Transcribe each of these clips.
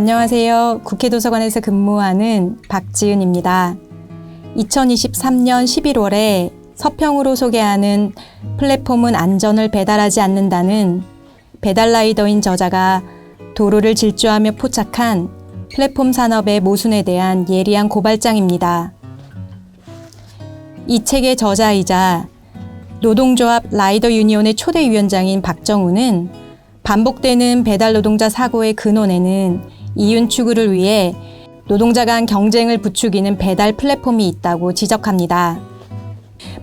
안녕하세요. 국회도서관에서 근무하는 박지은입니다. 2023년 11월에 서평으로 소개하는 플랫폼은 안전을 배달하지 않는다는 배달라이더인 저자가 도로를 질주하며 포착한 플랫폼 산업의 모순에 대한 예리한 고발장입니다. 이 책의 저자이자 노동조합 라이더 유니온의 초대 위원장인 박정우는 반복되는 배달 노동자 사고의 근원에는 이윤 추구를 위해 노동자 간 경쟁을 부추기는 배달 플랫폼이 있다고 지적합니다.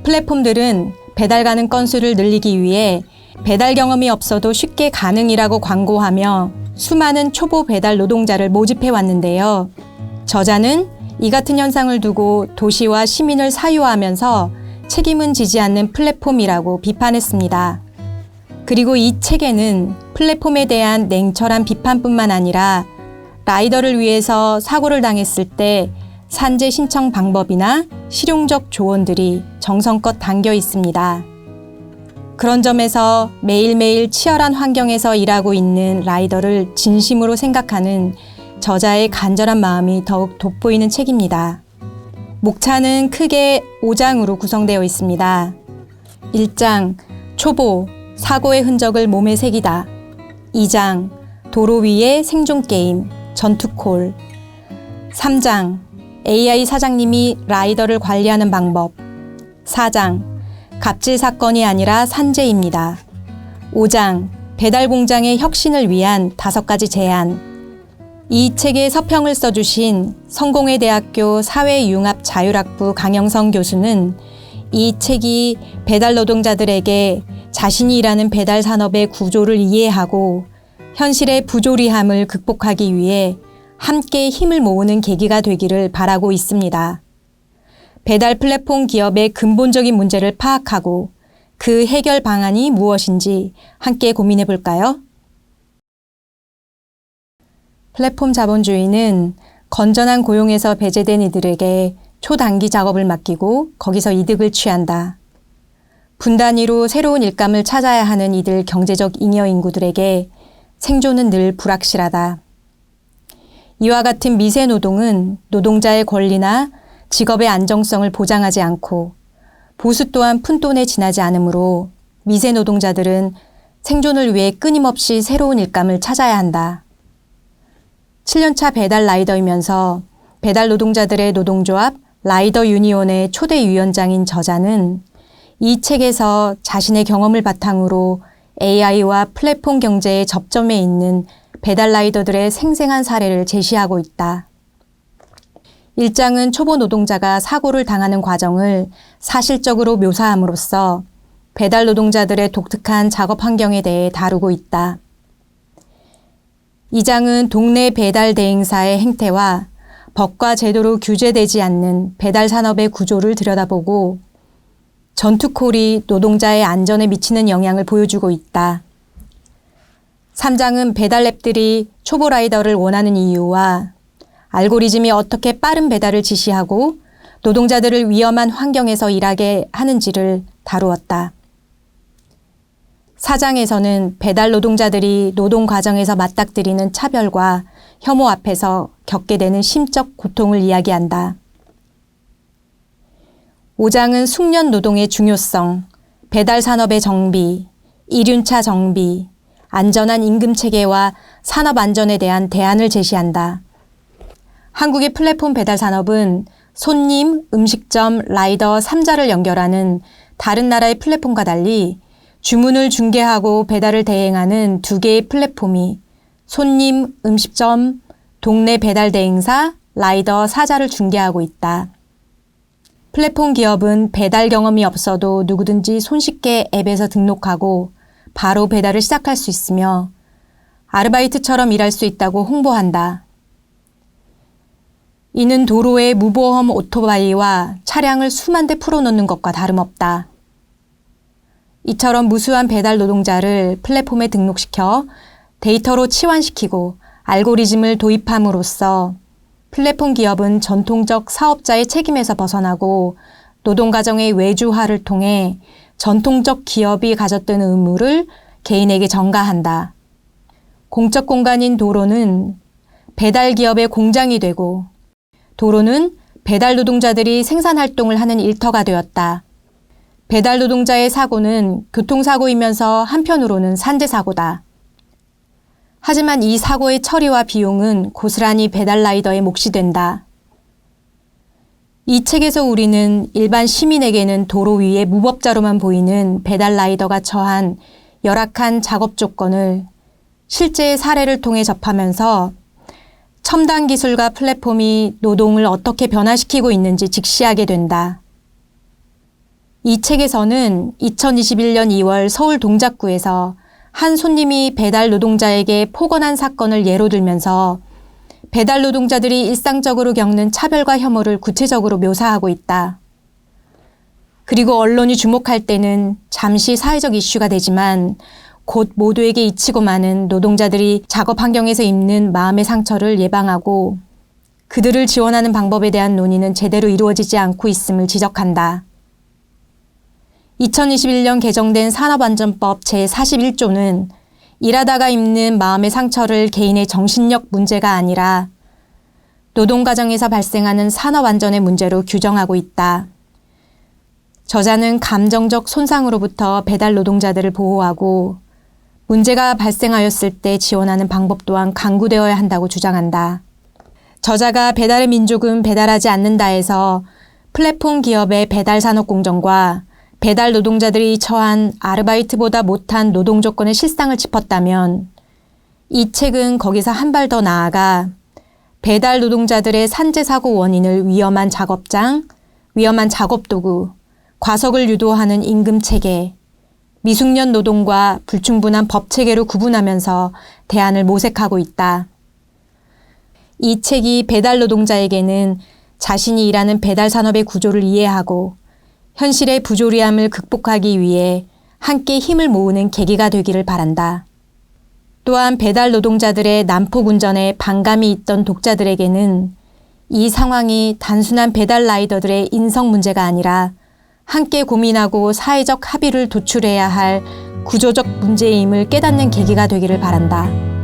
플랫폼들은 배달 가는 건수를 늘리기 위해 배달 경험이 없어도 쉽게 가능이라고 광고하며 수많은 초보 배달 노동자를 모집해 왔는데요. 저자는 이 같은 현상을 두고 도시와 시민을 사유하면서 책임은 지지 않는 플랫폼이라고 비판했습니다. 그리고 이 책에는 플랫폼에 대한 냉철한 비판뿐만 아니라 라이더를 위해서 사고를 당했을 때 산재 신청 방법이나 실용적 조언들이 정성껏 담겨 있습니다. 그런 점에서 매일매일 치열한 환경에서 일하고 있는 라이더를 진심으로 생각하는 저자의 간절한 마음이 더욱 돋보이는 책입니다. 목차는 크게 5장으로 구성되어 있습니다. 1장, 초보, 사고의 흔적을 몸에 새기다. 2장, 도로 위의 생존 게임, 전투콜. 3장, AI 사장님이 라이더를 관리하는 방법. 4장, 갑질 사건이 아니라 산재입니다. 5장, 배달 공장의 혁신을 위한 5가지 제안. 이 책의 서평을 써주신 성공회대학교 사회융합자율학부 강영성 교수는 이 책이 배달 노동자들에게 자신이 일하는 배달 산업의 구조를 이해하고 현실의 부조리함을 극복하기 위해 함께 힘을 모으는 계기가 되기를 바라고 있습니다. 배달 플랫폼 기업의 근본적인 문제를 파악하고 그 해결 방안이 무엇인지 함께 고민해 볼까요? 플랫폼 자본주의는 건전한 고용에서 배제된 이들에게 초단기 작업을 맡기고 거기서 이득을 취한다. 분단위로 새로운 일감을 찾아야 하는 이들 경제적 잉여 인구들에게 생존은 늘 불확실하다. 이와 같은 미세 노동은 노동자의 권리나 직업의 안정성을 보장하지 않고 보수 또한 푼돈에 지나지 않으므로 미세 노동자들은 생존을 위해 끊임없이 새로운 일감을 찾아야 한다. 7년차 배달 라이더이면서 배달 노동자들의 노동조합 라이더 유니온의 초대 위원장인 저자는 이 책에서 자신의 경험을 바탕으로 AI와 플랫폼 경제의 접점에 있는 배달 라이더들의 생생한 사례를 제시하고 있다. 1장은 초보 노동자가 사고를 당하는 과정을 사실적으로 묘사함으로써 배달 노동자들의 독특한 작업 환경에 대해 다루고 있다. 2장은 동네 배달 대행사의 행태와 법과 제도로 규제되지 않는 배달 산업의 구조를 들여다보고 전투콜이 노동자의 안전에 미치는 영향을 보여주고 있다. 3장은 배달 앱들이 초보 라이더를 원하는 이유와 알고리즘이 어떻게 빠른 배달을 지시하고 노동자들을 위험한 환경에서 일하게 하는지를 다루었다. 4장에서는 배달 노동자들이 노동 과정에서 맞닥뜨리는 차별과 혐오 앞에서 겪게 되는 심적 고통을 이야기한다. 5장은 숙련 노동의 중요성, 배달 산업의 정비, 이륜차 정비, 안전한 임금 체계와 산업 안전에 대한 대안을 제시한다. 한국의 플랫폼 배달 산업은 손님, 음식점, 라이더 3자를 연결하는 다른 나라의 플랫폼과 달리 주문을 중개하고 배달을 대행하는 2개의 플랫폼이 손님, 음식점, 동네 배달 대행사, 라이더 4자를 중개하고 있다. 플랫폼 기업은 배달 경험이 없어도 누구든지 손쉽게 앱에서 등록하고 바로 배달을 시작할 수 있으며 아르바이트처럼 일할 수 있다고 홍보한다. 이는 도로에 무보험 오토바이와 차량을 수만 대 풀어놓는 것과 다름없다. 이처럼 무수한 배달 노동자를 플랫폼에 등록시켜 데이터로 치환시키고 알고리즘을 도입함으로써 플랫폼 기업은 전통적 사업자의 책임에서 벗어나고 노동과정의 외주화를 통해 전통적 기업이 가졌던 의무를 개인에게 전가한다. 공적 공간인 도로는 배달 기업의 공장이 되고 도로는 배달 노동자들이 생산활동을 하는 일터가 되었다. 배달 노동자의 사고는 교통사고이면서 한편으로는 산재사고다. 하지만 이 사고의 처리와 비용은 고스란히 배달 라이더의 몫이 된다. 이 책에서 우리는 일반 시민에게는 도로 위에 무법자로만 보이는 배달 라이더가 처한 열악한 작업 조건을 실제의 사례를 통해 접하면서 첨단 기술과 플랫폼이 노동을 어떻게 변화시키고 있는지 직시하게 된다. 이 책에서는 2021년 2월 서울 동작구에서 한 손님이 배달 노동자에게 폭언한 사건을 예로 들면서 배달 노동자들이 일상적으로 겪는 차별과 혐오를 구체적으로 묘사하고 있다. 그리고 언론이 주목할 때는 잠시 사회적 이슈가 되지만 곧 모두에게 잊히고 마는 노동자들이 작업 환경에서 입는 마음의 상처를 예방하고 그들을 지원하는 방법에 대한 논의는 제대로 이루어지지 않고 있음을 지적한다. 2021년 개정된 산업안전법 제41조는 일하다가 입는 마음의 상처를 개인의 정신력 문제가 아니라 노동 과정에서 발생하는 산업안전의 문제로 규정하고 있다. 저자는 감정적 손상으로부터 배달 노동자들을 보호하고 문제가 발생하였을 때 지원하는 방법 또한 강구되어야 한다고 주장한다. 저자가 배달의 민족은 배달하지 않는다에서 플랫폼 기업의 배달 산업 공정과 배달 노동자들이 처한 아르바이트보다 못한 노동 조건의 실상을 짚었다면 이 책은 거기서 한 발 더 나아가 배달 노동자들의 산재 사고 원인을 위험한 작업장, 위험한 작업도구, 과속을 유도하는 임금 체계, 미숙련 노동과 불충분한 법 체계로 구분하면서 대안을 모색하고 있다. 이 책이 배달 노동자에게는 자신이 일하는 배달 산업의 구조를 이해하고 현실의 부조리함을 극복하기 위해 함께 힘을 모으는 계기가 되기를 바란다. 또한 배달 노동자들의 난폭 운전에 반감이 있던 독자들에게는 이 상황이 단순한 배달 라이더들의 인성 문제가 아니라 함께 고민하고 사회적 합의를 도출해야 할 구조적 문제임을 깨닫는 계기가 되기를 바란다.